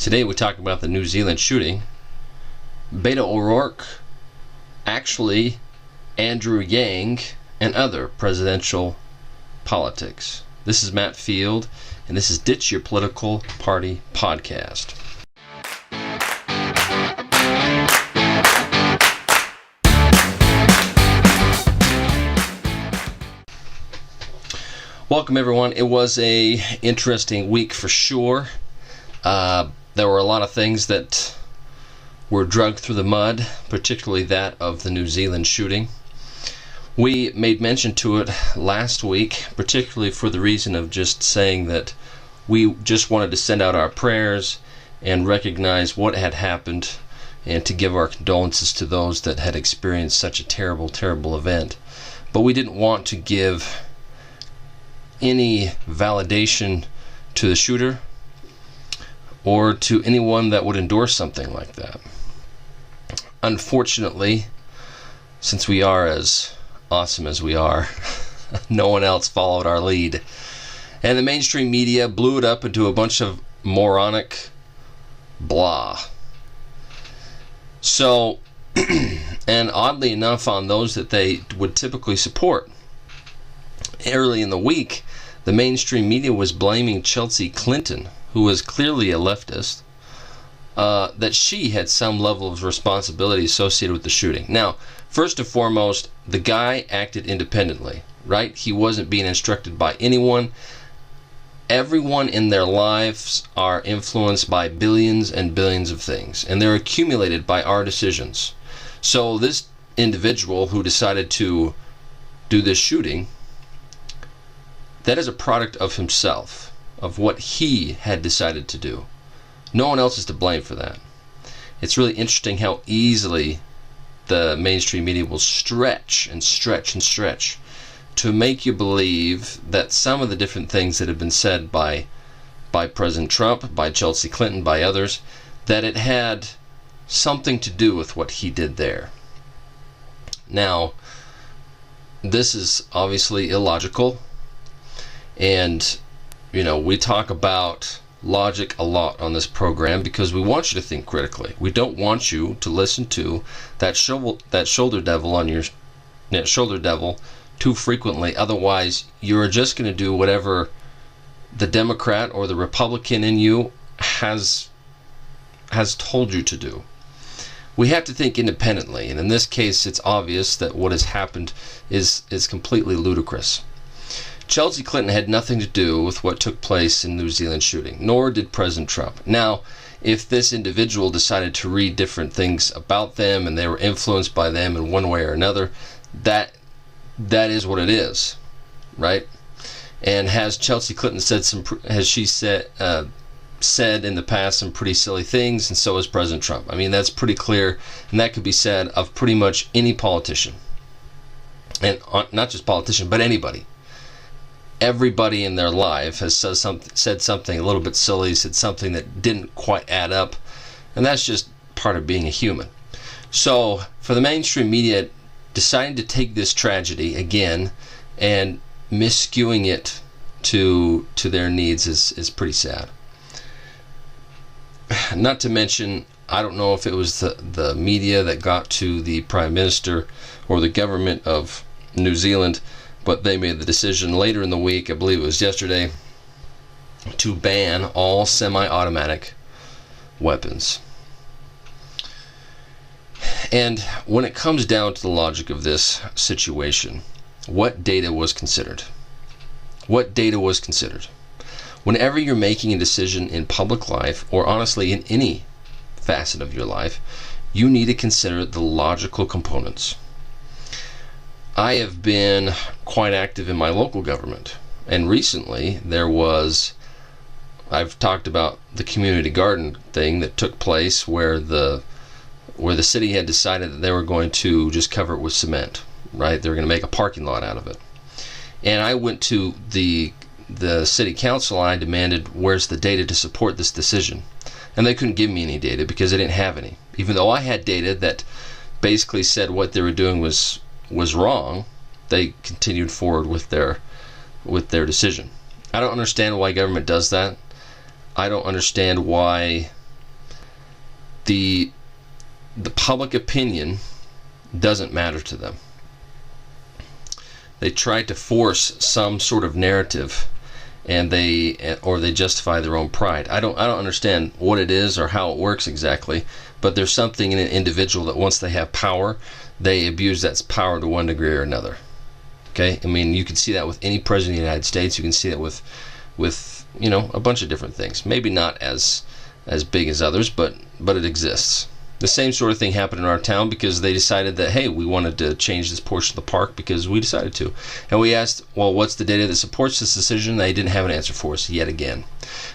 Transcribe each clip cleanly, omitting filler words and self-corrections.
Today we talk about the New Zealand shooting, Beto O'Rourke, actually Andrew Yang, and other presidential politics. This is Matt Field, and this is Ditch Your Political Party Podcast. Welcome everyone. It was a interesting week for sure. There were a lot of things that were dragged through the mud, particularly that of the New Zealand shooting. We made mention to it last week, particularly for the reason of just saying that we just wanted to send out our prayers and recognize what had happened and to give our condolences to those that had experienced such a terrible, terrible event. But we didn't want to give any validation to the shooter or to anyone that would endorse something like that. Unfortunately, since we are as awesome as we are, no one else followed our lead. And the mainstream media blew it up into a bunch of moronic blah. So, and oddly enough, on those that they would typically support, early in the week, the mainstream media was blaming Chelsea Clinton, who was clearly a leftist, that she had some level of responsibility associated with the shooting. Now, first and foremost, the guy acted independently, right? He wasn't being instructed by anyone. Everyone in their lives are influenced by billions and billions of things, and they're accumulated by our decisions. So this individual who decided to do this shooting, that is a product of himself, of what he had decided to do. No one else is to blame for that. It's really interesting how easily the mainstream media will stretch and stretch and stretch to make you believe that some of the different things that have been said by President Trump, by Chelsea Clinton, by others, that it had something to do with what he did there. Now, this is obviously illogical, and we talk about logic a lot on this program because we want you to think critically. We don't want you to listen to that shoulder devil on your shoulder devil too frequently. Otherwise, you're just going to do whatever the Democrat or the Republican in you has told you to do. We have to think independently, and in this case, it's obvious that what has happened is completely ludicrous. Chelsea Clinton had nothing to do with what took place in New Zealand shooting, nor did President Trump. Now, if this individual decided to read different things about them and they were influenced by them in one way or another, that is what it is, right? And has Chelsea Clinton said said in the past some pretty silly things, and so has President Trump. I mean, that's pretty clear, and that could be said of pretty much any politician. And not just politician, but anybody. Everybody in their life has said something a little bit silly, said something that didn't quite add up, and that's just part of being a human. So for the mainstream media deciding to take this tragedy again and miscuing it to their needs is pretty sad. Not to mention, I don't know if it was the media that got to the Prime Minister or the government of New Zealand, but they made the decision later in the week, I believe it was yesterday, to ban all semi-automatic weapons. And when it comes down to the logic of this situation, what data was considered? What data was considered? Whenever you're making a decision in public life, or honestly in any facet of your life, you need to consider the logical components. I have been quite active in my local government, and recently I've talked about the community garden thing that took place where the city had decided that they were going to just cover it with cement, right? They were going to make a parking lot out of it. And I went to the city council and I demanded, where's the data to support this decision? And they couldn't give me any data because they didn't have any. Even though I had data that basically said what they were doing was wrong, they continued forward with their decision. I don't understand why government does that. I don't understand why the public opinion doesn't matter to them. They try to force some sort of narrative, and they justify their own pride. I don't understand what it is or how it works exactly, but there's something in an individual that once they have power, they abuse that power to one degree or another. Okay, I mean, you can see that with any president of the United States. You can see that with a bunch of different things. Maybe not as big as others, but it exists. The same sort of thing happened in our town because they decided that, hey, we wanted to change this portion of the park because we decided to. And we asked, well, what's the data that supports this decision? They didn't have an answer for us yet again.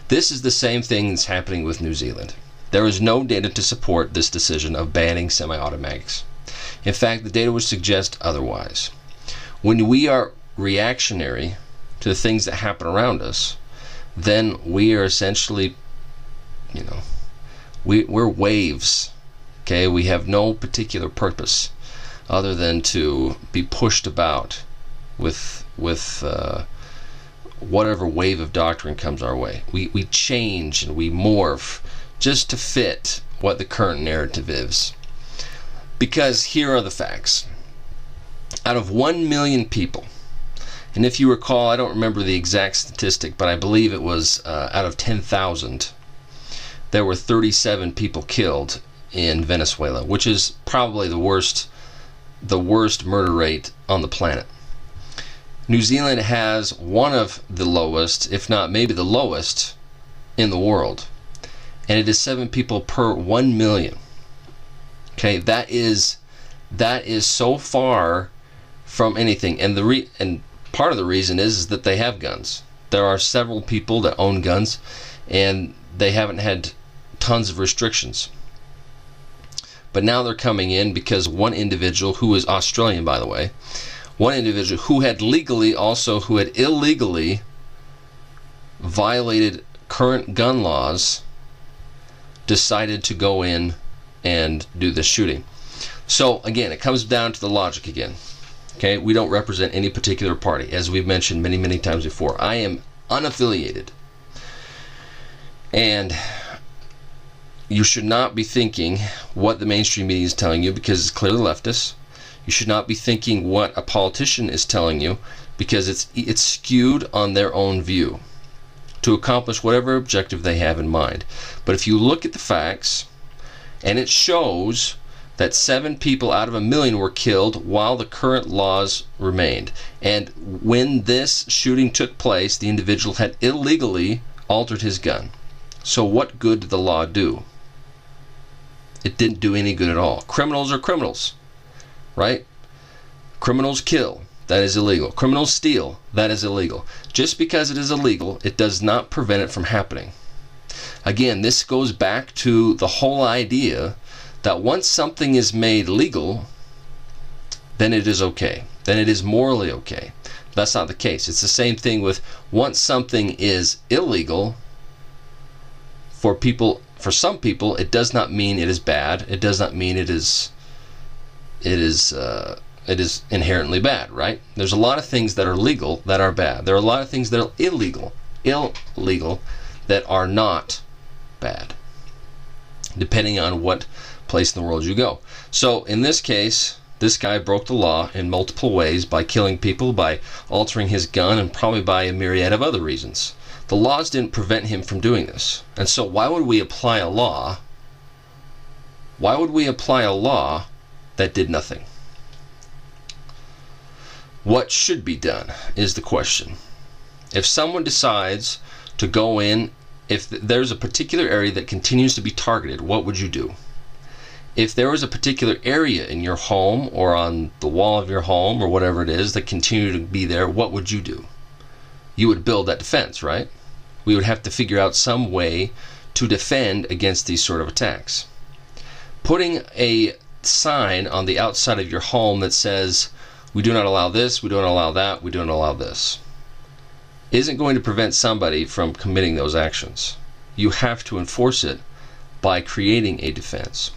This is the same thing that's happening with New Zealand. There is no data to support this decision of banning semi-automatics. In fact, the data would suggest otherwise. When we are reactionary to the things that happen around us, then we are essentially, we're waves. Okay, we have no particular purpose other than to be pushed about with whatever wave of doctrine comes our way. We change and we morph just to fit what the current narrative is. Because here are the facts. Out of 1 million people, and if you recall, I don't remember the exact statistic, but I believe it was out of 10,000, there were 37 people killed in Venezuela, which is probably the worst murder rate on the planet. New Zealand has one of the lowest, if not maybe the lowest, in the world, and it is 7 people per 1 million. Okay, that is so far from anything, and part of the reason is that they have guns. There are several people that own guns, and they haven't had tons of restrictions. But now they're coming in because one individual, who is Australian by the way, one individual who had illegally violated current gun laws, decided to go in and do this shooting. So again, it comes down to the logic again. Okay, we don't represent any particular party, as we've mentioned many, many times before. I am unaffiliated. And you should not be thinking what the mainstream media is telling you because it's clearly leftist. You should not be thinking what a politician is telling you because it's skewed on their own view to accomplish whatever objective they have in mind. But if you look at the facts, and it shows that 7 people out of 1 million were killed while the current laws remained. And when this shooting took place, the individual had illegally altered his gun. So what good did the law do? It didn't do any good at all. Criminals are criminals, right? Criminals kill. That is illegal. Criminals steal. That is illegal. Just because it is illegal, it does not prevent it from happening. Again, this goes back to the whole idea that once something is made legal, then it is okay. Then it is morally okay. That's not the case. It's the same thing with once something is illegal, for some people, it does not mean it is bad. It does not mean it is inherently bad, right? There's a lot of things that are legal that are bad. There are a lot of things that are illegal that are not bad, depending on what place in the world you go. So in this case, this guy broke the law in multiple ways by killing people, by altering his gun, and probably by a myriad of other reasons. The laws didn't prevent him from doing this. And so why would we apply a law? Why would we apply a law that did nothing? What should be done is the question. If someone decides to go in, if there's a particular area that continues to be targeted, what would you do? If there was a particular area in your home or on the wall of your home or whatever it is that continue to be there, what would you do? You would build that defense, right? We would have to figure out some way to defend against these sort of attacks. Putting a sign on the outside of your home that says, we do not allow this, we don't allow that, we don't allow this, isn't going to prevent somebody from committing those actions. You have to enforce it by creating a defense.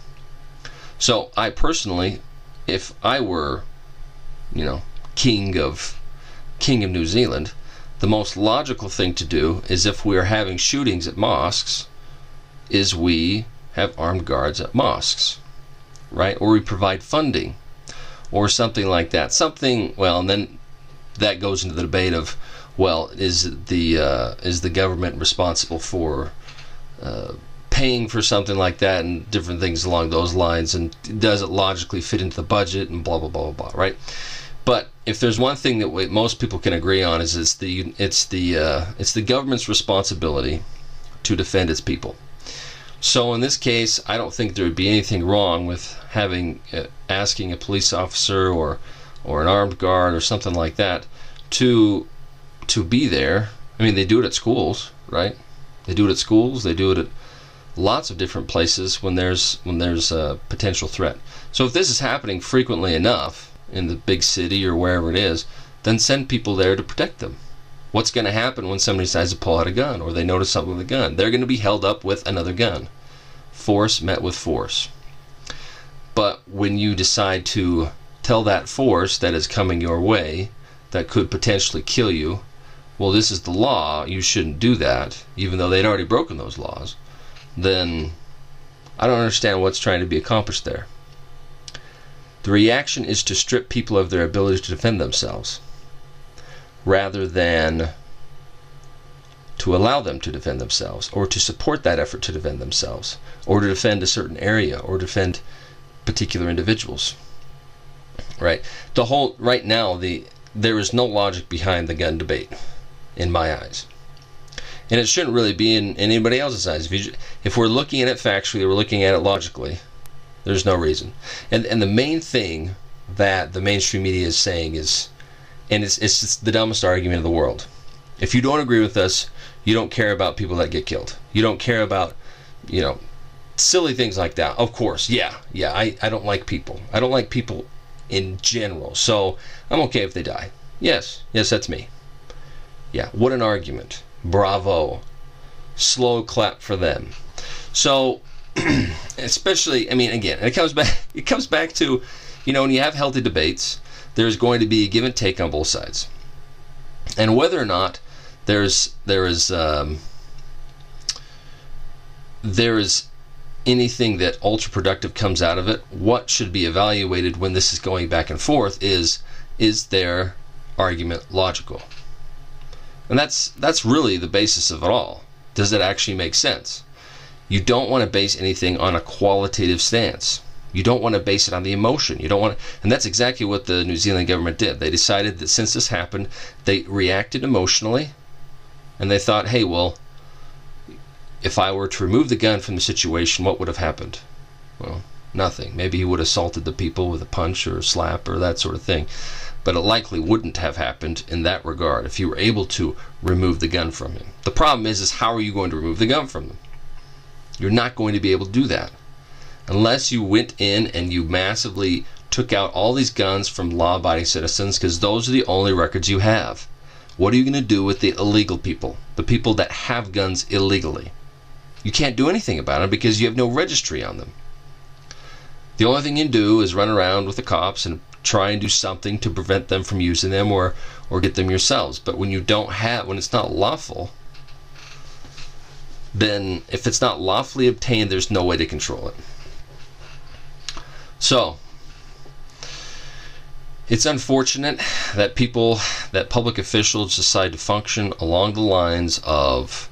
So I personally, if I were, king of New Zealand, the most logical thing to do is if we are having shootings at mosques, is we have armed guards at mosques, right? Or we provide funding or something like that. Something, well, and then that goes into the debate of, well, is the government responsible for paying for something like that and different things along those lines, and does it logically fit into the budget and blah blah blah blah, right? But if there's one thing that most people can agree on, is it's the government's responsibility to defend its people. So in this case, I don't think there would be anything wrong with asking a police officer or an armed guard or something like that to be there. I mean, they do it at schools, right? They do it at schools. They do it at lots of different places when there's a potential threat. So if this is happening frequently enough in the big city or wherever it is, then send people there to protect them. What's going to happen when somebody decides to pull out a gun or they notice something with a gun? They're going to be held up with another gun. Force met with force. But when you decide to tell that force that is coming your way that could potentially kill you, well, this is the law, you shouldn't do that, even though they'd already broken those laws, then I don't understand what's trying to be accomplished there. The reaction is to strip people of their ability to defend themselves, rather than to allow them to defend themselves, or to support that effort to defend themselves, or to defend a certain area, or defend particular individuals. Right? Right now, there is no logic behind the gun debate, in my eyes. And it shouldn't really be in anybody else's eyes. If we're looking at it factually, we're looking at it logically, there's no reason. And the main thing that the mainstream media is saying is, and it's just the dumbest argument in the world. If you don't agree with us, you don't care about people that get killed. You don't care about, silly things like that. Of course, I don't like people. I don't like people in general. So I'm okay if they die. Yes, that's me. Yeah, what an argument. Bravo. Slow clap for them. So, especially, I mean, again, it comes back to, when you have healthy debates, there's going to be a give and take on both sides. And whether or not there is anything that ultra productive comes out of it, what should be evaluated when this is going back and forth is their argument logical? And that's really the basis of it all. Does it actually make sense? You don't want to base anything on a qualitative stance. You don't want to base it on the emotion. You don't want to, and that's exactly what the New Zealand government did. They decided that since this happened, they reacted emotionally, and they thought, hey, well, if I were to remove the gun from the situation, what would have happened? Well, nothing. Maybe he would have assaulted the people with a punch or a slap or that sort of thing. But it likely wouldn't have happened in that regard if you were able to remove the gun from him. The problem is how are you going to remove the gun from him? You're not going to be able to do that unless you went in and you massively took out all these guns from law-abiding citizens, because those are the only records you have. What are you going to do with the illegal people, the people that have guns illegally? You can't do anything about it because you have no registry on them. The only thing you can do is run around with the cops and try and do something to prevent them from using them or get them yourselves. But when it's not lawful, then if it's not lawfully obtained, there's no way to control it. So, it's unfortunate that public officials decide to function along the lines of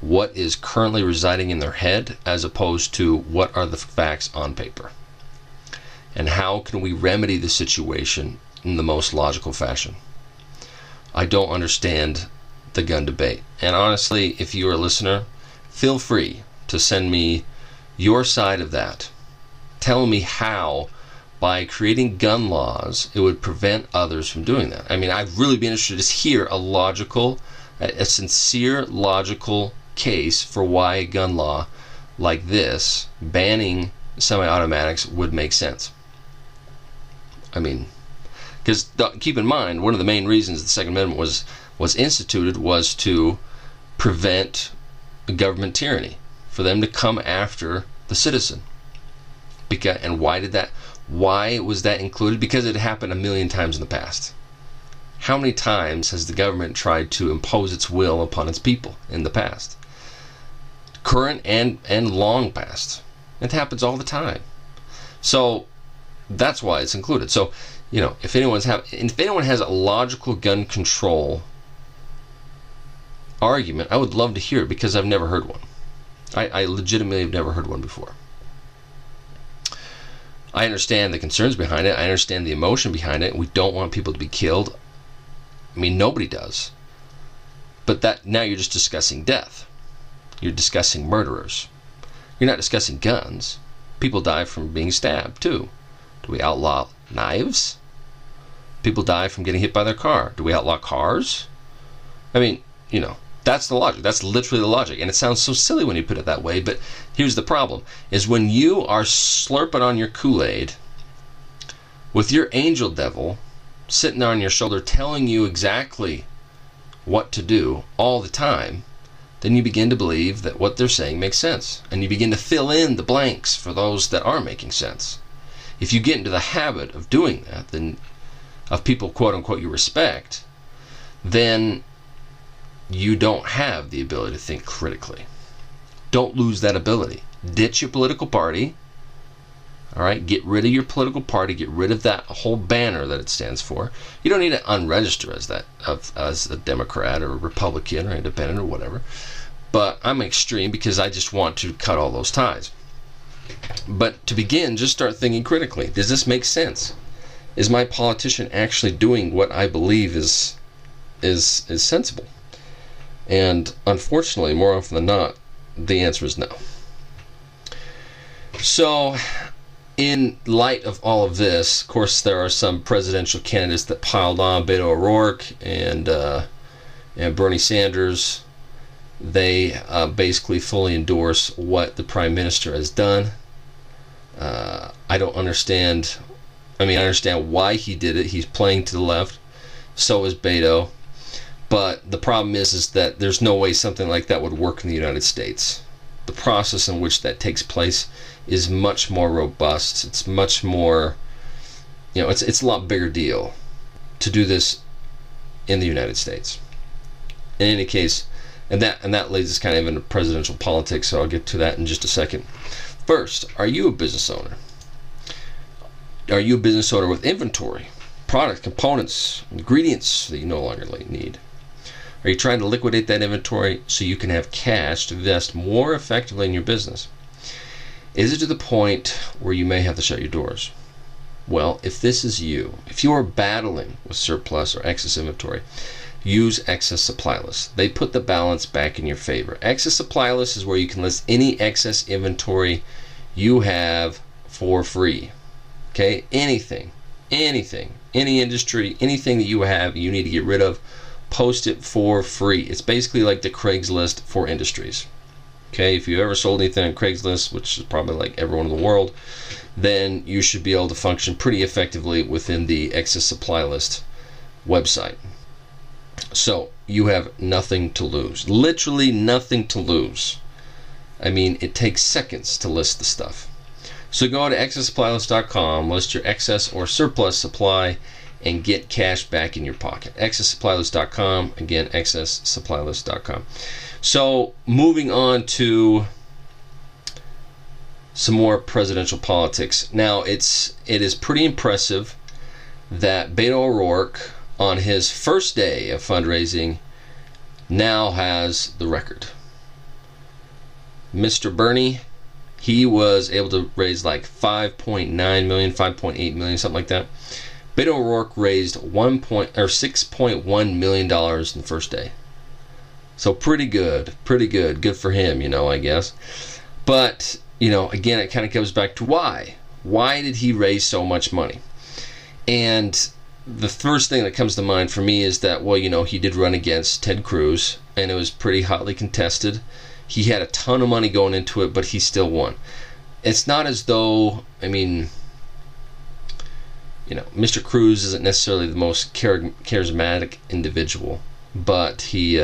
what is currently residing in their head as opposed to what are the facts on paper. And how can we remedy the situation in the most logical fashion? I don't understand the gun debate. And honestly, if you're a listener, feel free to send me your side of that. Tell me how, by creating gun laws, it would prevent others from doing that. I mean, I'd really be interested to hear a sincere, logical case for why a gun law like this, banning semi-automatics, would make sense. I mean, because keep in mind, one of the main reasons the Second Amendment was instituted was to prevent government tyranny, for them to come after the citizen. And why was that included? Because it happened a million times in the past. How many times has the government tried to impose its will upon its people in the past? current and long past. It happens all the time. So that's why it's included. So, if anyone has a logical gun control argument, I would love to hear it, because I've never heard one. I legitimately have never heard one before. I understand the concerns behind it. I understand the emotion behind it. We don't want people to be killed. I mean, nobody does. But now you're just discussing death. You're discussing murderers. You're not discussing guns. People die from being stabbed, too. Do we outlaw knives? People die from getting hit by their car. Do we outlaw cars? I mean, that's the logic. That's literally the logic. And it sounds so silly when you put it that way, but here's the problem, is when you are slurping on your Kool-Aid with your angel devil sitting there on your shoulder telling you exactly what to do all the time, then you begin to believe that what they're saying makes sense. And you begin to fill in the blanks for those that are making sense. If you get into the habit of doing that, then of people, quote unquote, you respect, then you don't have the ability to think critically. Don't lose that ability. Ditch your political party. All right, get rid of your political party. Get rid of that whole banner that it stands for. You don't need to unregister as a Democrat or a Republican or Independent or whatever. But I'm extreme because I just want to cut all those ties. But to begin, just start thinking critically. Does this make sense? Is my politician actually doing what I believe is sensible? And unfortunately, more often than not, the answer is no. So, in light of all of this, of course, there are some presidential candidates that piled on. Beto O'Rourke and Bernie Sanders. They basically fully endorse what the Prime Minister has done. I don't understand. I understand why he did it. He's playing to the left. So is Beto. But the problem is that there's no way something like that would work in the United States. The process in which that takes place is much more robust. It's much more, it's a lot bigger deal to do this in the United States. In any case, and that leads us kind of into presidential politics, so I'll get to that in just a second. First, are you a business owner? Are you a business owner with inventory, product, components, ingredients that you no longer need? Are you trying to liquidate that inventory so you can have cash to invest more effectively in your business? Is it to the point where you may have to shut your doors? Well, if this is you, if you are battling with surplus or excess inventory, use excess supply lists. They put the balance back in your favor. Excess supply list is where you can list any excess inventory you have for free. Okay? Anything, any industry, anything that you have you need to get rid of, post it for free. It's basically like the Craigslist for industries. Okay, if you ever sold anything on Craigslist, which is probably like everyone in the world, then you should be able to function pretty effectively within the excess supply list website. So you have nothing to lose. Literally nothing to lose. It takes seconds to list the stuff. So go to excesssupply.com, list your excess or surplus supply, and get cash back in your pocket. Excesssupply.com, again, excesssupply.com. So moving on to some more presidential politics. Now it is pretty impressive that Beto O'Rourke, on his first day of fundraising, now has the record. Mr. Bernie, he was able to raise like 5.9 million, 5.8 million, something like that. Beto O'Rourke raised $6.1 million in the first day. So pretty good. Good for him, I guess. But, again, it kind of comes back to why. Why did he raise so much money? And the first thing that comes to mind for me is that, he did run against Ted Cruz, and it was pretty hotly contested. He had a ton of money going into it, but he still won. It's not as though, Mr. Cruz isn't necessarily the most charismatic individual, but he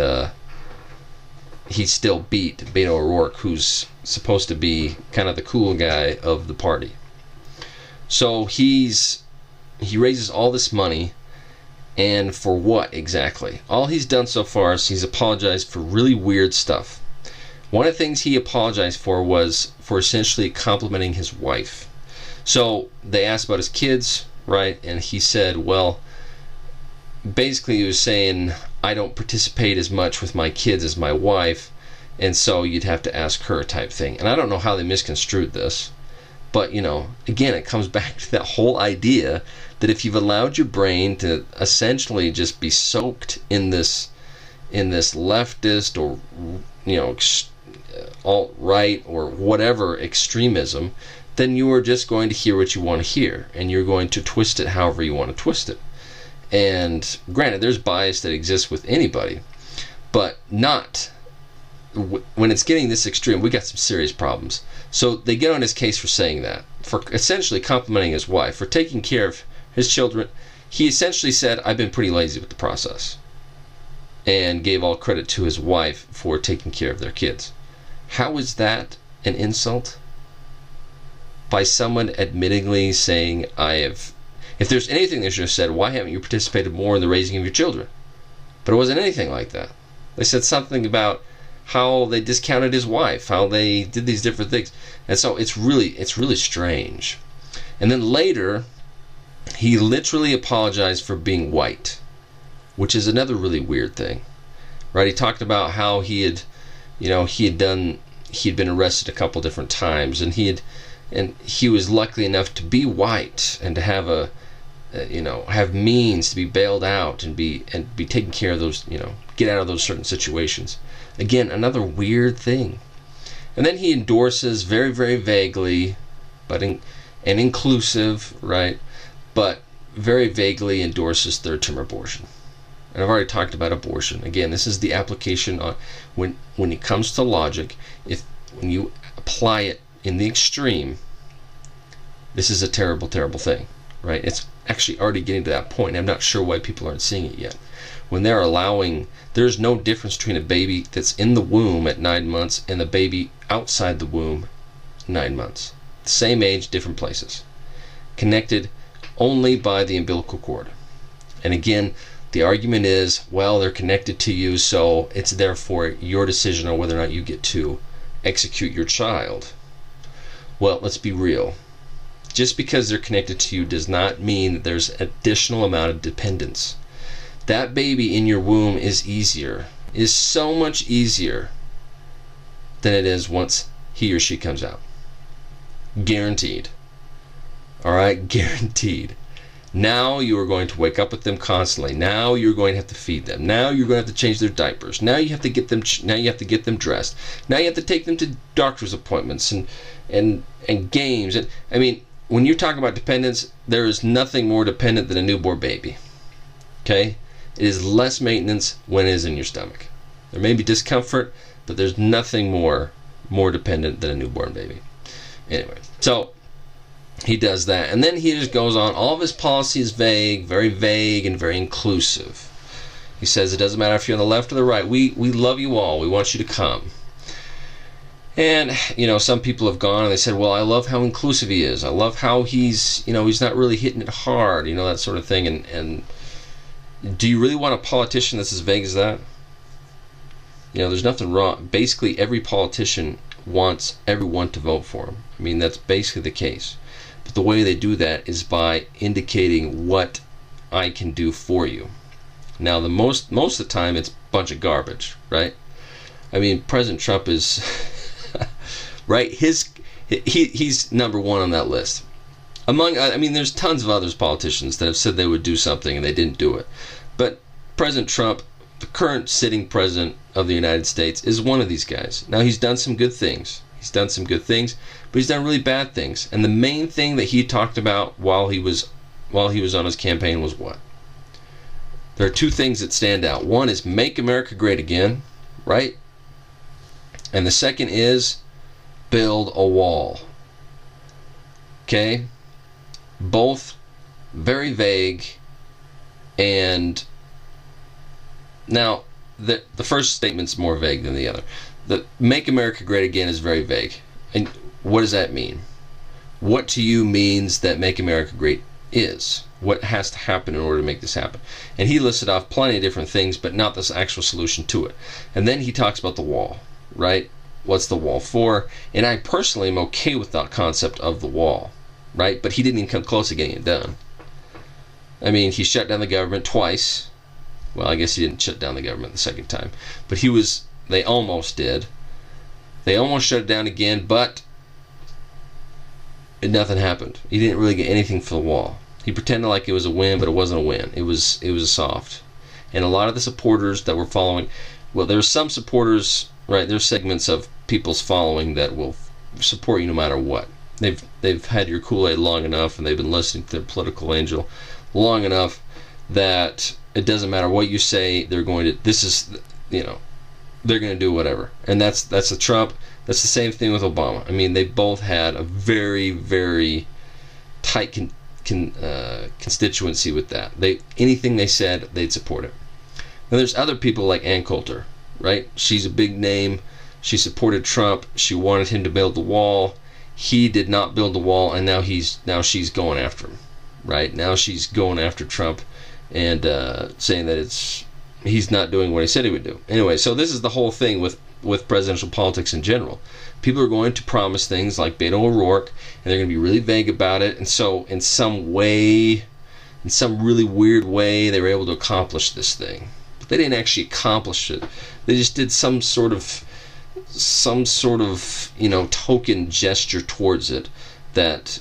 still beat Beto O'Rourke, who's supposed to be kind of the cool guy of the party. So he raises all this money, and for what exactly? All he's done so far is he's apologized for really weird stuff. One of the things he apologized for was for essentially complimenting his wife. So they asked about his kids, right? And he said, well, basically he was saying, I don't participate as much with my kids as my wife, and so you'd have to ask her type thing. And I don't know how they misconstrued this, but again, it comes back to that whole idea that if you've allowed your brain to essentially just be soaked in this leftist or alt-right or whatever extremism, then you are just going to hear what you want to hear, and you're going to twist it however you want to twist it. And granted, there's bias that exists with anybody, but not when it's getting this extreme. We got some serious problems. So they get on his case for saying that, for essentially complimenting his wife, for taking care of his children. He essentially said, I've been pretty lazy with the process, and gave all credit to his wife for taking care of their kids. How is that an insult? By someone admittingly saying, if there's anything they should have said, why haven't you participated more in the raising of your children? But it wasn't anything like that. They said something about how they discounted his wife, how they did these different things. And so it's really strange. And then later, he literally apologized for being white, which is another really weird thing, right? He talked about how he had been arrested a couple different times, and he was lucky enough to be white and to have have means to be bailed out and be taken care of those, get out of those certain situations. Again, another weird thing. And then he endorses very, very vaguely, and inclusive, right? But very vaguely endorses third-term abortion. And I've already talked about abortion. Again, this is the application on when it comes to logic. When you apply it in the extreme, this is a terrible, terrible thing, right? It's actually already getting to that point. I'm not sure why people aren't seeing it yet. When they're allowing, there's no difference between a baby that's in the womb at 9 months and a baby outside the womb 9 months. Same age, different places. Connected only by the umbilical cord. And again, the argument is, well, they're connected to you, so it's therefore your decision on whether or not you get to execute your child. Well, let's be real. Just because they're connected to you does not mean that there's additional amount of dependence. That baby in your womb is so much easier than it is once he or she comes out. Guaranteed. All right, guaranteed. Now you are going to wake up with them constantly. Now you're going to have to feed them. Now you're going to have to change their diapers. Now you have to get them. Now you have to get them dressed. Now you have to take them to doctor's appointments and games. And I mean, when you talk about dependence, there is nothing more dependent than a newborn baby. Okay, it is less maintenance when it is in your stomach. There may be discomfort, but there's nothing more dependent than a newborn baby. Anyway, so he does that, and then he just goes on. All of his policy is vague, and very inclusive. He says it doesn't matter if you're on the left or the right. We love you all. We want you to come. And some people have gone and they said, well, I love how inclusive he is. I love how he's not really hitting it hard, that sort of thing. And do you really want a politician that's as vague as that? There's nothing wrong. Basically, every politician wants everyone to vote for him. I mean, that's basically the case. But the way they do that is by indicating what I can do for you. Now, most of the time, it's a bunch of garbage, right? I mean, President Trump is right. He's number one on that list. There's tons of other politicians that have said they would do something and they didn't do it. But President Trump, the current sitting president of the United States, is one of these guys. Now, he's done some good things. But he's done really bad things. And the main thing that he talked about while he was on his campaign was what? There are two things that stand out. One is make America great again, right? And the second is build a wall. Okay? Both very vague. And now the first statement's more vague than the other. The make America great again is very vague. And what does that mean? What to you means that make America great is? What has to happen in order to make this happen? And he listed off plenty of different things, but not this actual solution to it. And then he talks about the wall, right? what's the wall for? And I personally am okay with that concept of the wall, right? But he didn't even come close to getting it done. I mean, he shut down the government twice. Well, I guess he didn't shut down the government the second time, but they almost did. They almost shut it down again, but nothing happened. He didn't really get anything for the wall. He pretended like it was a win, but it wasn't a win. It was a soft. And a lot of the supporters that were following, well, there's some supporters, right? There's segments of people's following that will support you no matter what. They've had your Kool-Aid long enough, and they've been listening to their political angel long enough that it doesn't matter what you say. They're going to. They're going to do whatever. And that's the Trump. That's the same thing with Obama. I mean, they both had a very, very tight constituency with that. Anything they said, they'd support it. Now, there's other people like Ann Coulter, right? She's a big name. She supported Trump. She wanted him to build the wall. He did not build the wall, and now she's going after him, right? Now she's going after Trump and saying that he's not doing what he said he would do. Anyway, so this is the whole thing with presidential politics in general. People are going to promise things like Beto O'Rourke, and they're going to be really vague about it. And so in some way, in some really weird way, they were able to accomplish this thing. But they didn't actually accomplish it. They just did some sort of token gesture towards it that,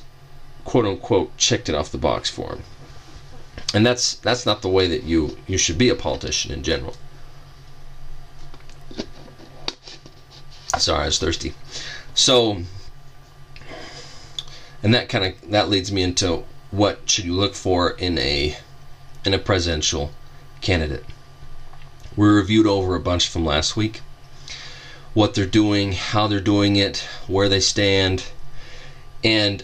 quote unquote, checked it off the box for them. And that's not the way that you should be a politician in general. Sorry, I was thirsty. So, and that leads me into what should you look for in a presidential candidate. We reviewed over a bunch from last week. What they're doing, how they're doing it, where they stand, and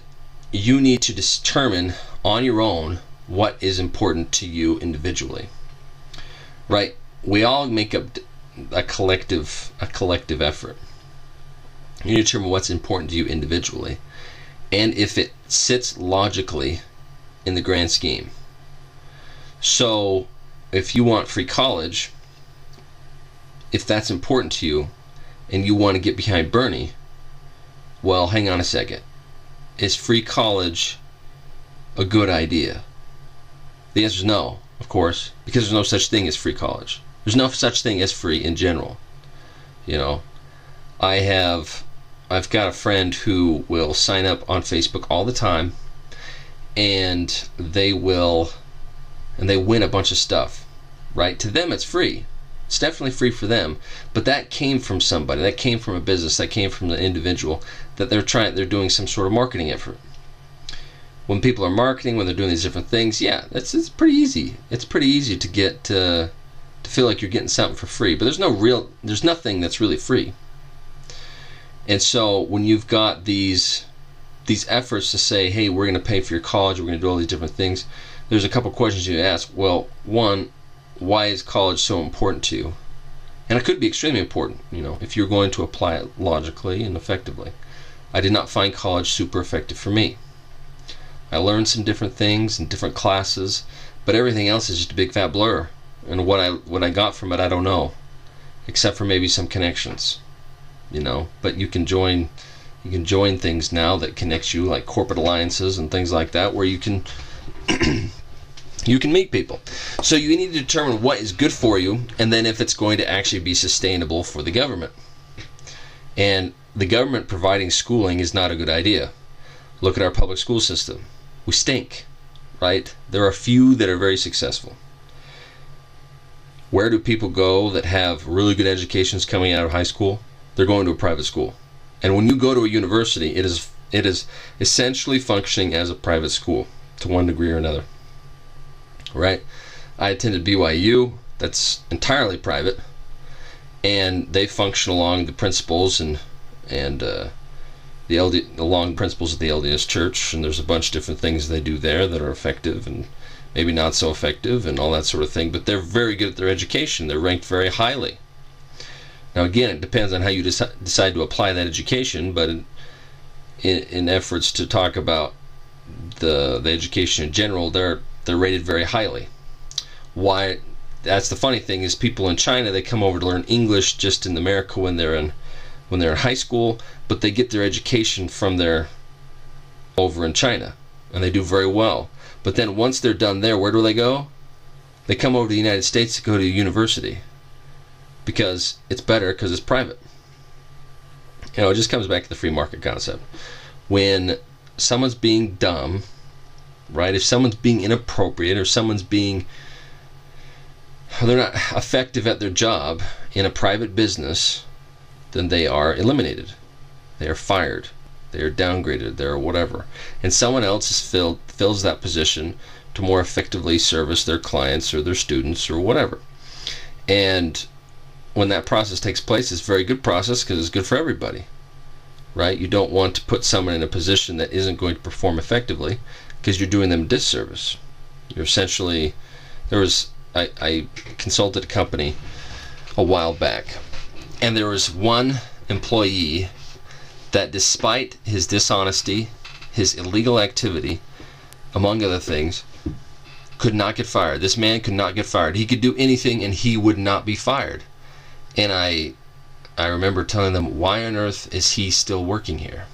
you need to determine on your own what is important to you individually. Right? We all make up a collective effort. You need to determine what's important to you individually, and if it sits logically in the grand scheme. So, if you want free college, if that's important to you, and you want to get behind Bernie, well, hang on a second. Is free college a good idea? The answer is no, of course, because there's no such thing as free college. There's no such thing as free in general. I've got a friend who will sign up on Facebook all the time, and they win a bunch of stuff, right? To them, it's free. It's definitely free for them, but that came from somebody. That came from a business. That came from the individual that they're doing some sort of marketing effort. When people are marketing, when they're doing these different things, yeah, it's pretty easy. It's pretty easy to get to feel like you're getting something for free, but there's nothing that's really free. And so when you've got these efforts to say, hey, we're going to pay for your college, we're going to do all these different things, there's a couple questions you ask. Well, one, why is college so important to you? And it could be extremely important, if you're going to apply it logically and effectively. I did not find college super effective for me. I learned some different things in different classes, but everything else is just a big fat blur. And what I got from it, I don't know, except for maybe some connections, But you can join things now that connects you, like corporate alliances and things like that, where you can you can meet people. So you need to determine what is good for you, and then if it's going to actually be sustainable for the government. And the government providing schooling is not a good idea. Look at our public school system. We stink, right? There are a few that are very successful. Where do people go that have really good educations coming out of high school? They're going to a private school. And when you go to a university, it is essentially functioning as a private school to one degree or another. Right? I attended BYU. That's entirely private, and they function along the principles and along principles of the LDS Church. And there's a bunch of different things they do there that are effective and maybe not so effective and all that sort of thing. But they're very good at their education. They're ranked very highly. Now, again, it depends on how you decide to apply that education. But in efforts to talk about the education in general, they're rated very highly. Why? That's the funny thing is people in China, they come over to learn English just in America when they're in when they're in high school, but they get their education from their over in China, and they do very well. But then once they're done there, where do they go? They come over to the United States to go to university because it's better, because it's private. It just comes back to the free market concept. When someone's being dumb, right? If someone's being inappropriate, or someone's they're not effective at their job in a private business, then they are eliminated. They are fired. They are downgraded. They are whatever. And someone else fills that position to more effectively service their clients or their students or whatever. And when that process takes place, it's a very good process because it's good for everybody, right? You don't want to put someone in a position that isn't going to perform effectively, because you're doing them a disservice. You're essentially, I consulted a company a while back, and there was one employee that, despite his dishonesty, his illegal activity, among other things, could not get fired. This man could not get fired. He could do anything and he would not be fired. And I remember telling them, why on earth is he still working here?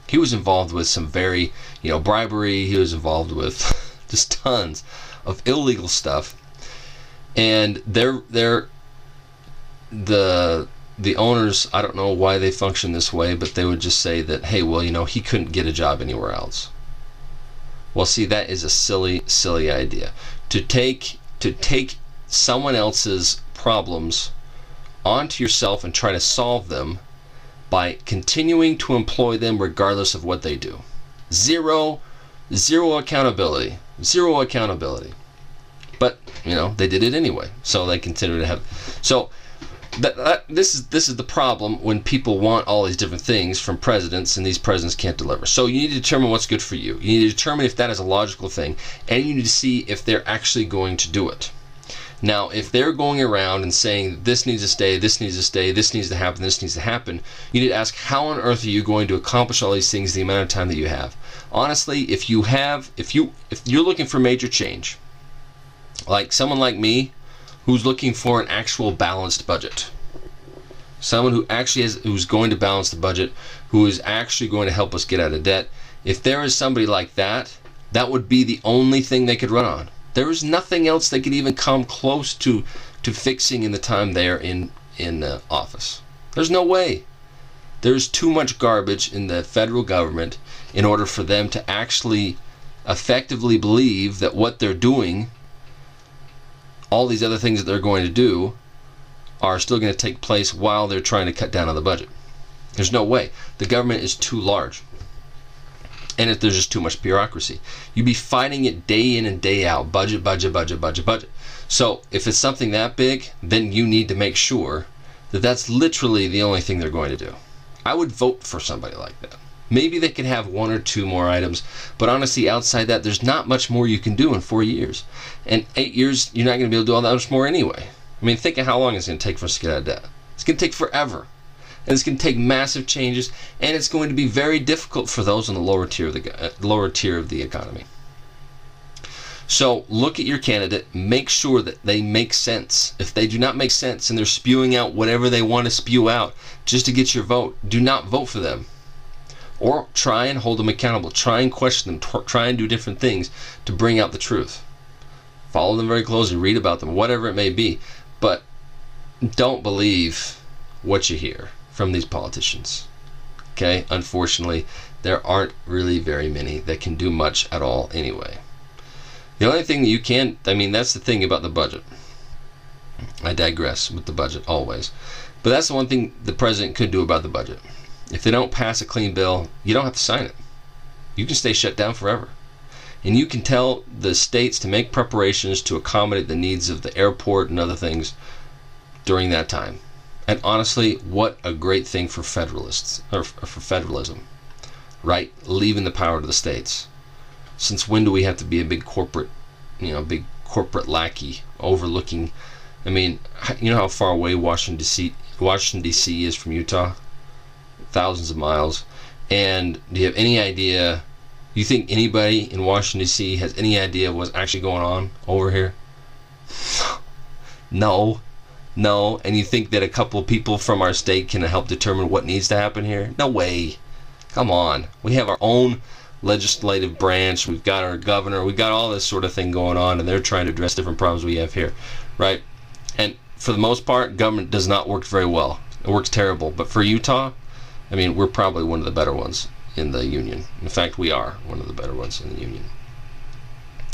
He was involved with some very, bribery. He was involved with just tons of illegal stuff. And the owners, I don't know why they function this way, but they would just say that, hey, well, he couldn't get a job anywhere else. Well, see, that is a silly, silly idea. To take someone else's problems onto yourself and try to solve them by continuing to employ them regardless of what they do. Zero accountability. Zero accountability. But, they did it anyway. So they continue to have. So this is the problem when people want all these different things from presidents, and these presidents can't deliver. So you need to determine what's good for you. You need to determine if that is a logical thing, and you need to see if they're actually going to do it. Now, if they're going around and saying this needs to stay, this needs to stay, this needs to happen, this needs to happen, you need to ask, how on earth are you going to accomplish all these things the amount of time that you have? Honestly, if you're looking for major change, like someone like me, who's looking for an actual balanced budget, someone who actually who's going to balance the budget, who is actually going to help us get out of debt, if there is somebody like that, that would be the only thing they could run on. There is nothing else they could even come close to fixing in the time they're in office. There's no way. There's too much garbage in the federal government in order for them to actually effectively believe that what they're doing, all these other things that they're going to do, are still going to take place while they're trying to cut down on the budget. There's no way. The government is too large. And there's just too much bureaucracy. You'd be fighting it day in and day out. Budget, budget, budget, budget, budget. So if it's something that big, then you need to make sure that that's literally the only thing they're going to do. I would vote for somebody like that. Maybe they could have one or two more items, but honestly, outside that, there's not much more you can do in 4 years. And 8 years, you're not going to be able to do all that much more anyway. I mean, think of how long it's going to take for us to get out of debt. It's going to take forever. And it's going to take massive changes, and it's going to be very difficult for those in the lower tier of the economy. So look at your candidate, make sure that they make sense. If they do not make sense and they're spewing out whatever they want to spew out just to get your vote, do not vote for them. Or try and hold them accountable. Try and question them. Try and do different things to bring out the truth. Follow them very closely, read about them, whatever it may be. But don't believe what you hear from these politicians. Okay? Unfortunately, there aren't really very many that can do much at all anyway. The only thing that you can, that's the thing about the budget. I digress with the budget always. But that's the one thing the president could do about the budget. If they don't pass a clean bill, you don't have to sign it. You can stay shut down forever. And you can tell the states to make preparations to accommodate the needs of the airport and other things during that time. And honestly, what a great thing for federalists, or for federalism, right? Leaving the power to the states. Since when do we have to be a big corporate lackey overlooking? You know how far away Washington D.C. is from Utah? Thousands of miles. And do you have any idea? You think anybody in Washington D.C. has any idea what's actually going on over here? No, No. And you think that a couple of people from our state can help determine what needs to happen here? No way. Come on. We have our own legislative branch. We've got our governor. We've got all this sort of thing going on, and they're trying to address different problems we have here, right? And for the most part, government does not work very well. It works terrible. But for Utah, I mean, we're probably one of the better ones in the union. In fact, we are one of the better ones in the union.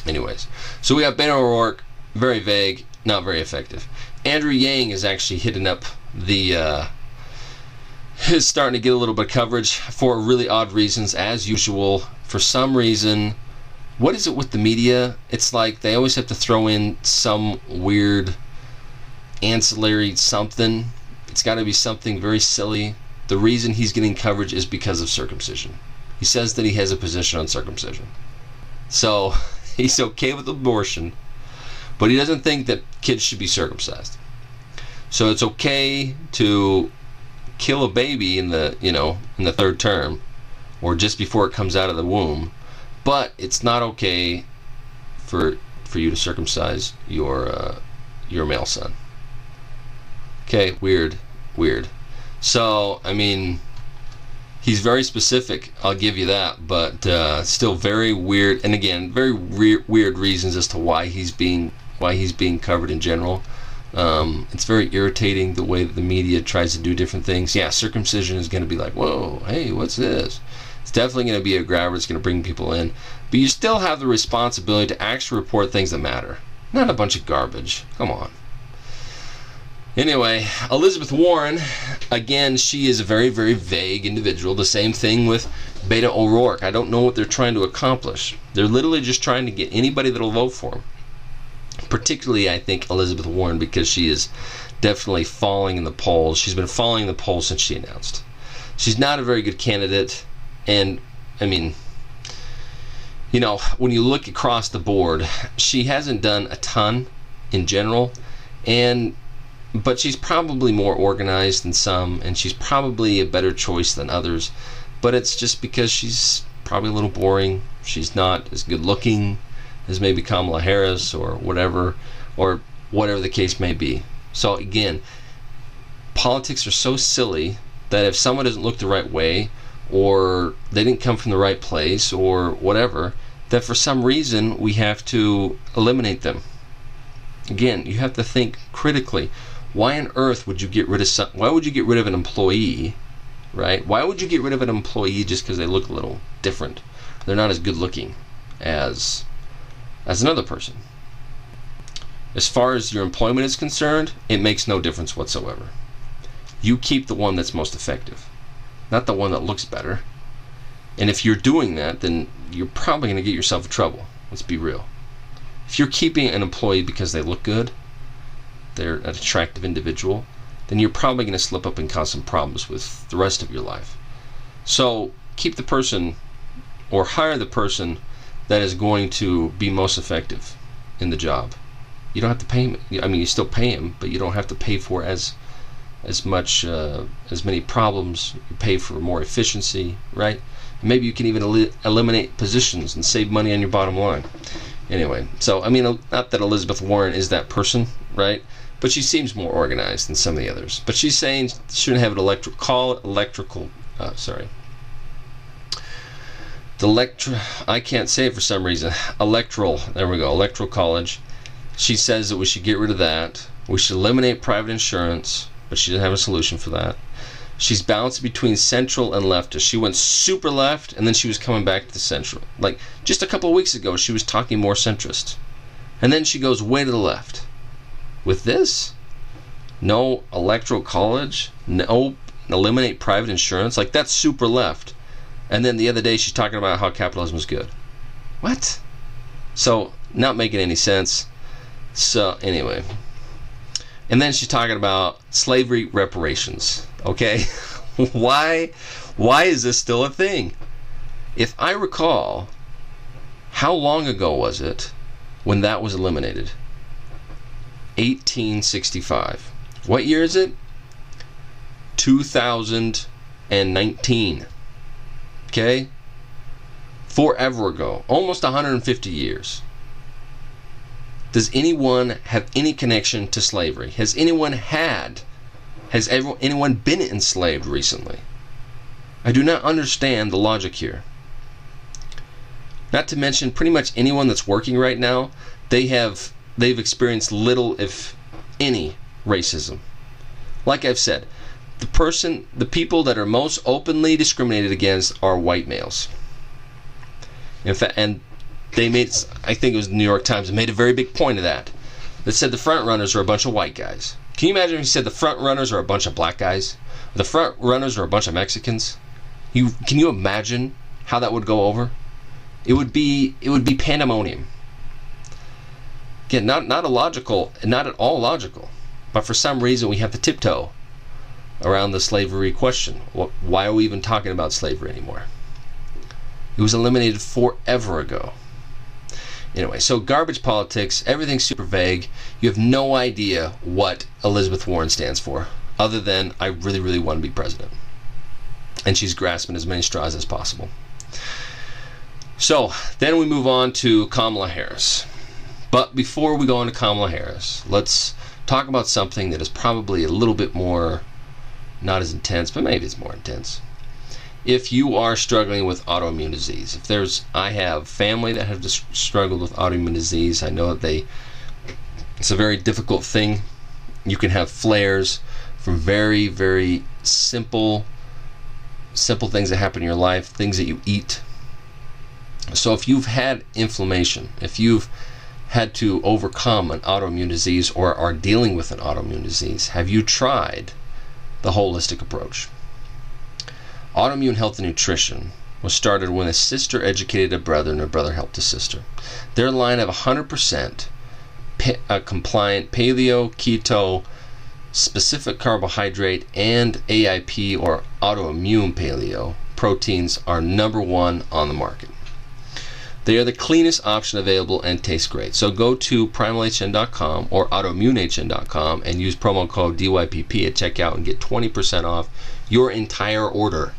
Anyways, so we got Beto O'Rourke, very vague, not very effective. Andrew Yang is actually hitting up the is starting to get a little bit of coverage for really odd reasons, as usual. For some reason, what is it with the media? It's like they always have to throw in some weird ancillary something. It's got to be something very silly. The reason he's getting coverage is because of circumcision. He says that he has a position on circumcision. So he's okay with abortion, but he doesn't think that kids should be circumcised. So it's okay to kill a baby in the third term, or just before it comes out of the womb, but it's not okay for you to circumcise your male son. Okay, weird. So I mean, he's very specific, I'll give you that, but still very weird. And again, very weird reasons as to why he's being covered in general. It's very irritating the way that the media tries to do different things. Yeah, circumcision is going to be like, whoa, hey, what's this? It's definitely going to be a grabber. It's going to bring people in. But you still have the responsibility to actually report things that matter. Not a bunch of garbage. Come on. Anyway, Elizabeth Warren, again, she is a very, very vague individual. The same thing with Beto O'Rourke. I don't know what they're trying to accomplish. They're literally just trying to get anybody that'll vote for him. Particularly, I think, Elizabeth Warren, because she is definitely falling in the polls. She's been falling in the polls since she announced. She's not a very good candidate, and, I mean, you know, when you look across the board, she hasn't done a ton in general, but she's probably more organized than some, and she's probably a better choice than others, but it's just because she's probably a little boring. She's not as good looking as maybe Kamala Harris or whatever the case may be. So again, politics are so silly that if someone doesn't look the right way, or they didn't come from the right place, or whatever, that for some reason we have to eliminate them. Again, you have to think critically. Why on earth would you get rid of why would you get rid of an employee, right? Why would you get rid of an employee just because they look a little different? They're not as good looking as another person. As far as your employment is concerned, it makes no difference whatsoever. You keep the one that's most effective, not the one that looks better. And if you're doing that, then you're probably going to get yourself in trouble. Let's be real. If you're keeping an employee because they look good, they're an attractive individual, then you're probably going to slip up and cause some problems with the rest of your life. So keep the person, or hire the person that is going to be most effective in the job. You don't have to pay him. I mean, you still pay him, but you don't have to pay for as much as many problems. You pay for more efficiency, right? Maybe you can even eliminate positions and save money on your bottom line. Anyway, so I mean, not that Elizabeth Warren is that person, right? But she seems more organized than some of the others. But she's saying she shouldn't have an I can't say it for some reason. There we go, electoral college. She says that we should get rid of that. We should eliminate private insurance, but she didn't have a solution for that. She's balanced between central and leftist. She went super left, and then she was coming back to the central. Like, just a couple of weeks ago, she was talking more centrist. And then she goes way to the left. With this, no electoral college, no eliminate private insurance, like that's super left. And then the other day she's talking about how capitalism is good. What? So, not making any sense. So, anyway. And then she's talking about slavery reparations. Okay? Why is this still a thing? If I recall, how long ago was it when that was eliminated? 1865. What year is it? 2019. Okay? Forever ago. Almost 150 years. Does anyone have any connection to slavery? Has anyone been enslaved recently? I do not understand the logic here. Not to mention, pretty much anyone that's working right now, they've experienced little, if any, racism. Like I've said, the people that are most openly discriminated against are white males. In fact, and they made, I think it was the New York Times, made a very big point of that. That said the front runners are a bunch of white guys. Can you imagine if you said the front runners are a bunch of black guys? The front runners are a bunch of Mexicans? Can you imagine how that would go over? It would be pandemonium. Again, not at all logical, but for some reason we have to tiptoe around the slavery question. Why are we even talking about slavery anymore? It was eliminated forever ago. Anyway, so garbage politics, everything's super vague. You have no idea what Elizabeth Warren stands for, other than I really, really want to be president. And she's grasping as many straws as possible. So, then we move on to Kamala Harris. But before we go on to Kamala Harris, let's talk about something that is probably a little bit more, not as intense, but maybe it's more intense. If you are struggling with autoimmune disease, I have family that have struggled with autoimmune disease. I know that it's a very difficult thing. You can have flares from very, very simple things that happen in your life, things that you eat. So if you've had inflammation, if you've had to overcome an autoimmune disease or are dealing with an autoimmune disease, have you tried the holistic approach? Autoimmune Health and Nutrition was started when a sister educated a brother and a brother helped a sister. Their line of 100% compliant paleo, keto, specific carbohydrate, and AIP or autoimmune paleo proteins are #1 on the market. They are the cleanest option available and taste great. So go to primalhn.com or autoimmunehn.com and use promo code DYPP at checkout and get 20% off your entire order.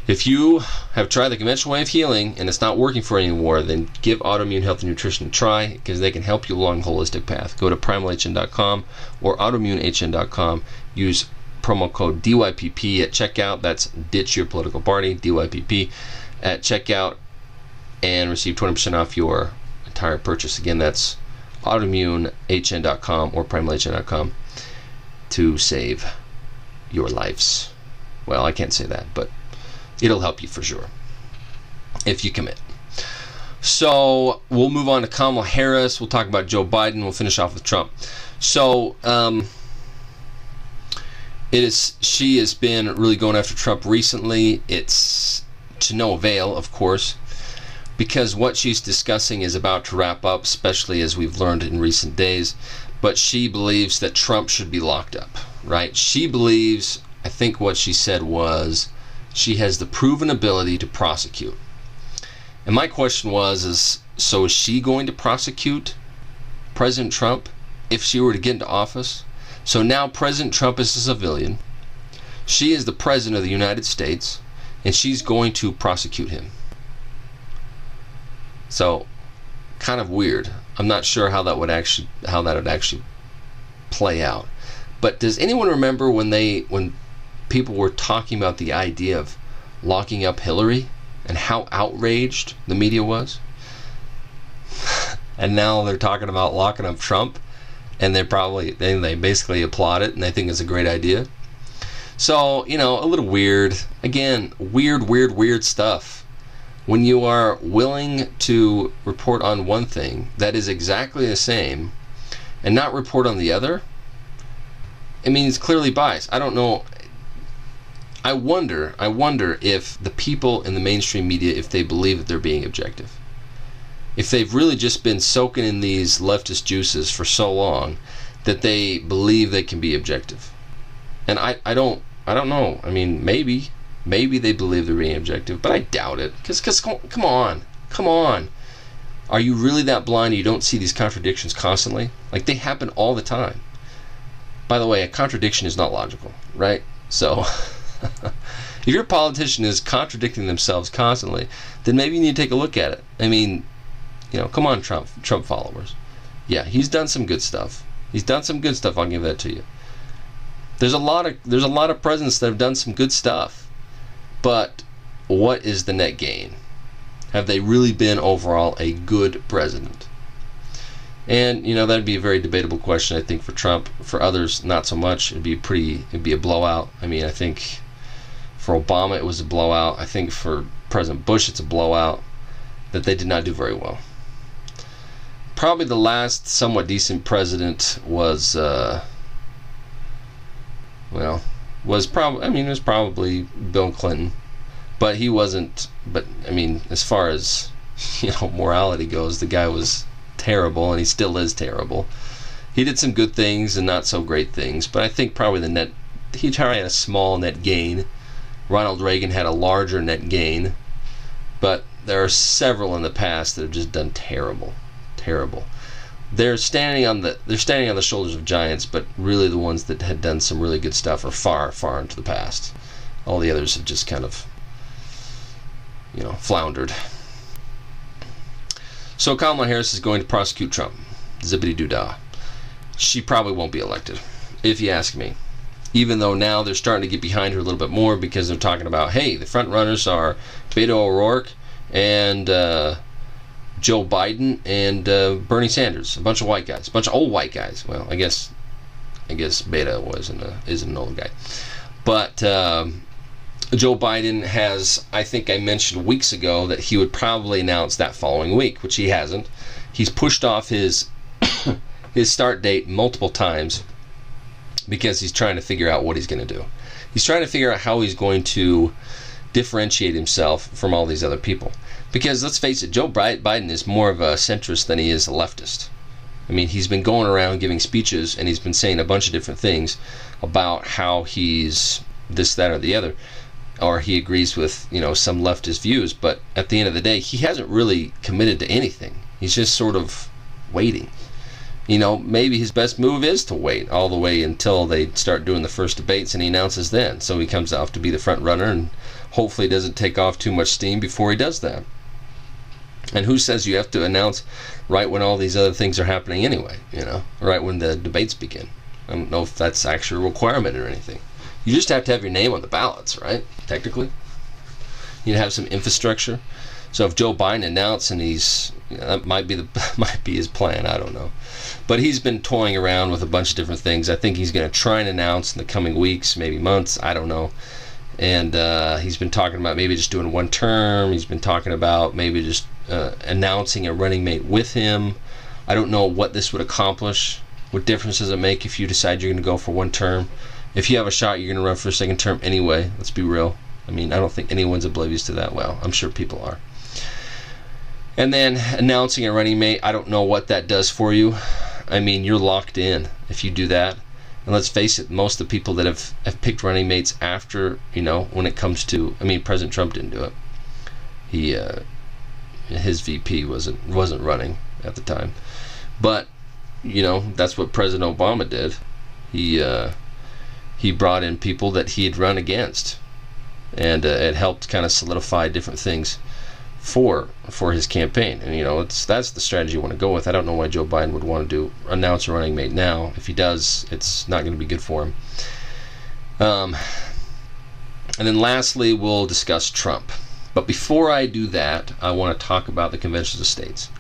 If you have tried the conventional way of healing and it's not working for you anymore, then give Autoimmune Health and Nutrition a try because they can help you along a holistic path. Go to primalhn.com or autoimmunehn.com. Use promo code DYPP at checkout. That's Ditch Your Political Party, DYPP, at checkout, and receive 20% off your entire purchase. Again, that's autoimmunehn.com or primalhn.com to save your lives. Well, I can't say that, but it'll help you for sure if you commit. So we'll move on to Kamala Harris. We'll talk about Joe Biden. We'll finish off with Trump. So she has been really going after Trump recently. It's to no avail, of course, because what she's discussing is about to wrap up, especially as we've learned in recent days. But she believes that Trump should be locked up, right? She believes, I think what she said was, she has the proven ability to prosecute. And my question is she going to prosecute President Trump if she were to get into office? So now President Trump is a civilian. She is the President of the United States, and she's going to prosecute him. So, kind of weird. I'm not sure how that would actually play out. But does anyone remember when people were talking about the idea of locking up Hillary and how outraged the media was? And now they're talking about locking up Trump, and they basically applaud it and they think it's a great idea. So, a little weird. Again, weird stuff. When you are willing to report on one thing that is exactly the same and not report on the other, it's clearly biased. I don't know. I wonder if the people in the mainstream media, if they believe that they're being objective. If they've really just been soaking in these leftist juices for so long that they believe they can be objective. And I don't know. Maybe they believe they're being objective, but I doubt it. Because come on. Are you really that blind you don't see these contradictions constantly? Like, they happen all the time. By the way, a contradiction is not logical, right? So, if your politician is contradicting themselves constantly, then maybe you need to take a look at it. Come on, Trump followers. Yeah, he's done some good stuff. He's done some good stuff. I'll give that to you. There's a lot of presidents that have done some good stuff, but what is the net gain? Have they really been overall a good president? And that'd be a very debatable question, I think, for Trump. For others, not so much. It'd be a blowout. I mean, I think for Obama it was a blowout. I think for President Bush it's a blowout. That they did not do very well. Probably the last somewhat decent president was probably Bill Clinton, but he wasn't. But I mean, as far as morality goes, the guy was terrible, and he still is terrible. He did some good things and not so great things, but I think probably he tried a small net gain. Ronald Reagan had a larger net gain, but there are several in the past that have just done terrible. They're standing on the shoulders of giants, but really the ones that had done some really good stuff are far, far into the past. All the others have just kind of, floundered. So Kamala Harris is going to prosecute Trump. Zippity-doo-dah. She probably won't be elected, if you ask me. Even though now they're starting to get behind her a little bit more because they're talking about, hey, the front runners are Beto O'Rourke and Joe Biden and Bernie Sanders, a bunch of white guys, a bunch of old white guys. Well, I guess Beto isn't an old guy, but Joe Biden has. I think I mentioned weeks ago that he would probably announce that following week, which he hasn't. He's pushed off his his start date multiple times because he's trying to figure out what he's going to do. He's trying to figure out how he's going to differentiate himself from all these other people. Because let's face it, Joe Biden is more of a centrist than he is a leftist. I mean, he's been going around giving speeches and he's been saying a bunch of different things about how he's this, that, or the other, or he agrees with, some leftist views, but at the end of the day, he hasn't really committed to anything. He's just sort of waiting. Maybe his best move is to wait all the way until they start doing the first debates and he announces then. So he comes off to be the front runner and hopefully doesn't take off too much steam before he does that. And who says you have to announce right when all these other things are happening anyway, right when the debates begin? I don't know if that's actually a requirement or anything. You just have to have your name on the ballots, right? Technically. You'd have some infrastructure. So if Joe Biden announced and that might be his plan, I don't know. But he's been toying around with a bunch of different things. I think he's going to try and announce in the coming weeks, maybe months, I don't know. And he's been talking about maybe just doing one term. He's been talking about maybe just announcing a running mate with him. I don't know what this would accomplish. What difference does it make if you decide you're going to go for one term? If you have a shot, you're going to run for a second term anyway. Let's be real. I mean, I don't think anyone's oblivious to that. Well, I'm sure people are. And then announcing a running mate, I don't know what that does for you. I mean, you're locked in if you do that. And let's face it, most of the people that have picked running mates after, when it comes to, President Trump didn't do it. His VP wasn't running at the time. But, that's what President Obama did. He brought in people that he had run against. And it helped kind of solidify different things for his campaign. And that's the strategy you want to go with. I don't know why Joe Biden would want to announce a running mate now. If he does, it's not going to be good for him. And then lastly, we'll discuss Trump. But before I do that, I want to talk about the conventions of states.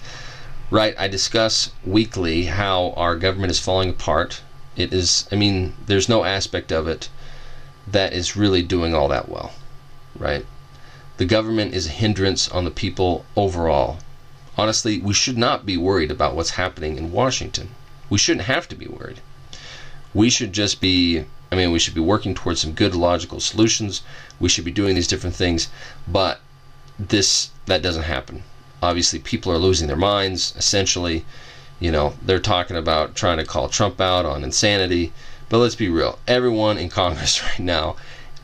Right, I discuss weekly how our government is falling apart. It is, there's no aspect of it that is really doing all that well, right? The government is a hindrance on the people overall. Honestly, we should not be worried about what's happening in Washington. We shouldn't have to be worried. We should just be, we should be working towards some good logical solutions. We should be doing these different things, but that doesn't happen. Obviously, people are losing their minds, essentially. They're talking about trying to call Trump out on insanity, but let's be real. Everyone in Congress right now,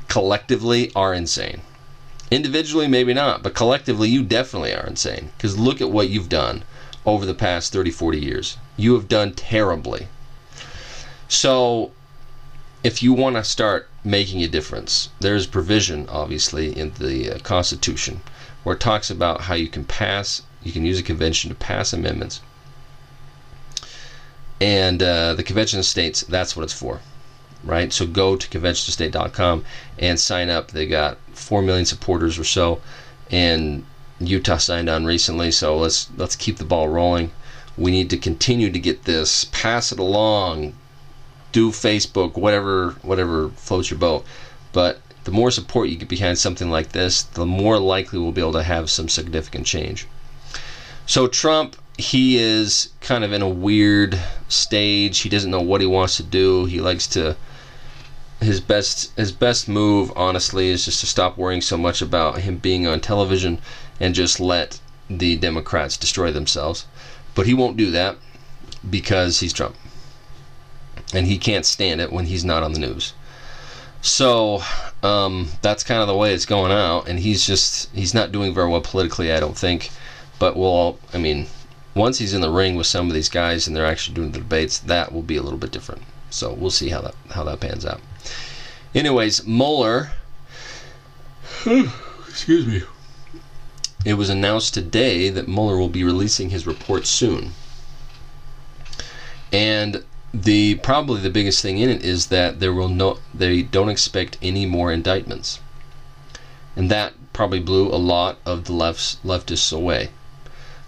collectively, are insane. Individually, maybe not, but collectively, you definitely are insane. Because look at what you've done over the past 30, 40 years. You have done terribly. So, if you want to start making a difference, there's provision, obviously, in the Constitution, where it talks about how you can use a convention to pass amendments And the convention of states, that's what it's for, right? So go to conventionofstate.com and sign up. They got 4 million supporters or so, and Utah signed on recently. So let's keep the ball rolling. We need to continue to get this, pass it along, do Facebook, whatever floats your boat. But the more support you get behind something like this, the more likely we'll be able to have some significant change. So Trump, he is kind of in a weird stage. He doesn't know what he wants to do. He likes to, his best move, honestly, is just to stop worrying so much about him being on television and just let the Democrats destroy themselves. But he won't do that because he's Trump. And he can't stand it when he's not on the news. So that's kind of the way it's going out. And he's not doing very well politically, I don't think. But once he's in the ring with some of these guys and they're actually doing the debates, that will be a little bit different. So we'll see how that pans out. Anyways, Mueller, excuse me. It was announced today that Mueller will be releasing his report soon. And probably the biggest thing in it is that they don't expect any more indictments. And that probably blew a lot of the leftists away.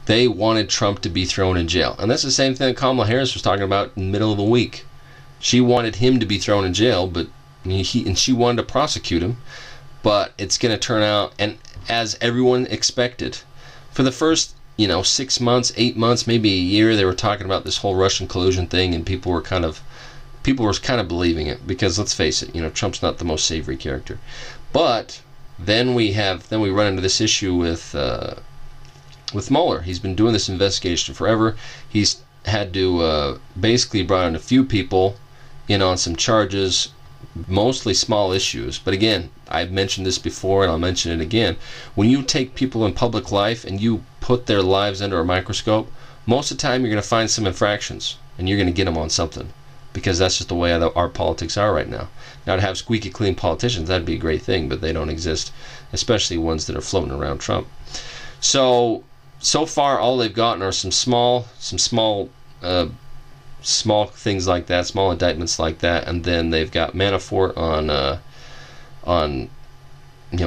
They wanted Trump to be thrown in jail. And that's the same thing that Kamala Harris was talking about in the middle of the week. She wanted him to be thrown in jail, but she wanted to prosecute him. But it's going to turn out, and as everyone expected, for the first 6 months, 8 months, maybe a year, they were talking about this whole Russian collusion thing, and people were kind of believing it, because let's face it, Trump's not the most savory character. But then we run into this issue with Mueller. He's been doing this investigation forever. He's had to basically brought in a few people in on some charges, mostly small issues. But again, I've mentioned this before and I'll mention it again. When you take people in public life and you put their lives under a microscope, most of the time you're going to find some infractions and you're going to get them on something, because that's just the way our politics are right now. Now, to have squeaky clean politicians, that'd be a great thing, but they don't exist, especially ones that are floating around Trump. So far all they've gotten are some small things like that, small indictments like that, and then they've got Manafort on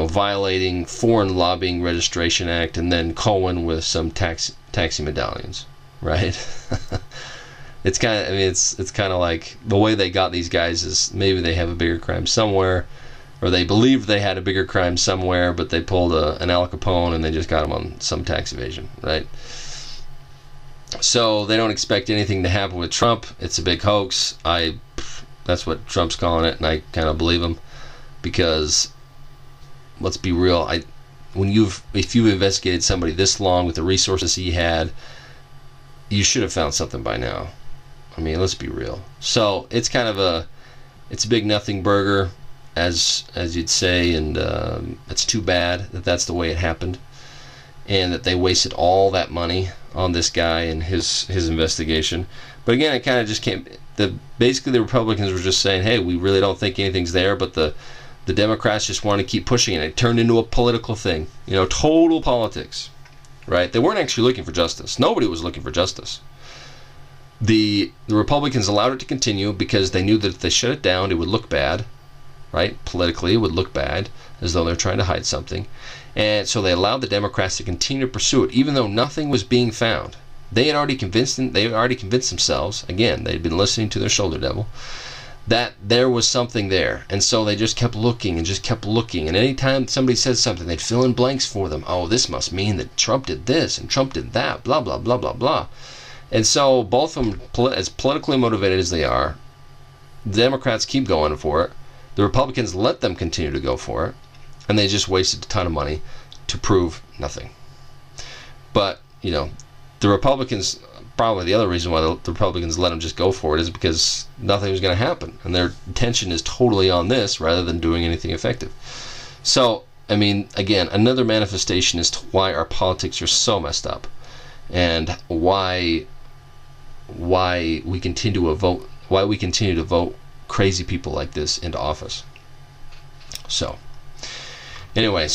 violating Foreign Lobbying Registration Act, and then Cohen with some taxi medallions, right? It's kind of it's kind of like the way they got these guys is maybe they have a bigger crime somewhere, or they believed they had a bigger crime somewhere, but they pulled an Al Capone and they just got him on some tax evasion, right? So they don't expect anything to happen with Trump. It's a big hoax. That's what Trump's calling it, and I kind of believe him, because let's be real. If you've investigated somebody this long with the resources he had, you should have found something by now. Let's be real. So it's kind of it's a big nothing burger, as you'd say, and it's too bad that that's the way it happened, and that they wasted all that money on this guy and his investigation. But again, it kind of just came. Basically, the Republicans were just saying, "Hey, we really don't think anything's there," but the Democrats just want to keep pushing it. It turned into a political thing, total politics, right? They weren't actually looking for justice. Nobody was looking for justice. The Republicans allowed it to continue because they knew that if they shut it down, it would look bad, right? Politically, it would look bad, as though they're trying to hide something. And so they allowed the Democrats to continue to pursue it, even though nothing was being found. They had already convinced themselves, again, they'd been listening to their shoulder devil, that there was something there. And so they just kept looking and just kept looking. And anytime somebody said something, they'd fill in blanks for them. Oh, this must mean that Trump did this and Trump did that, blah, blah, blah, blah, blah. And so both of them, as politically motivated as they are, the Democrats keep going for it. The Republicans let them continue to go for it. And they just wasted a ton of money to prove nothing. But, the Republicans, probably the other reason why the Republicans let them just go for it is because nothing was going to happen. And their attention is totally on this rather than doing anything effective. So, again, another manifestation as to why our politics are so messed up. And why we continue to vote crazy people like this into office. So, anyway,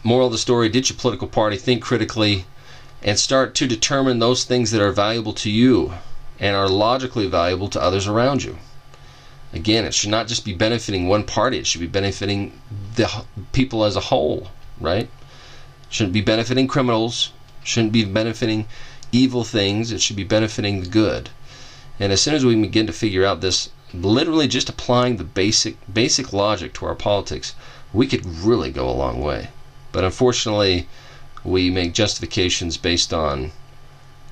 moral of the story, ditch your political party, think critically, and start to determine those things that are valuable to you. and are logically valuable to others around you. Again, it should not just be benefiting one party, it should be benefiting the people as a whole, right? Shouldn't be benefiting criminals, shouldn't be benefiting evil things, it should be benefiting the good. And as soon as we begin to figure out this, literally just applying the basic logic to our politics, we could really go a long way. But unfortunately, we make justifications based on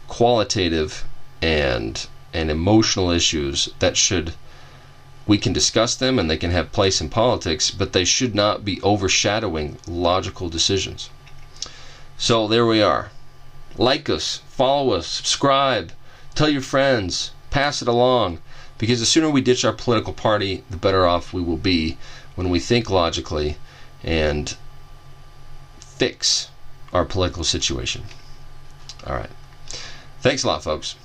qualitative and emotional issues that we can discuss them and they can have place in politics, but they should not be overshadowing logical decisions. So there we are. Like us, follow us, subscribe, tell your friends, pass it along, because the sooner we ditch our political party, the better off we will be when we think logically and fix our political situation. All right. Thanks a lot, folks.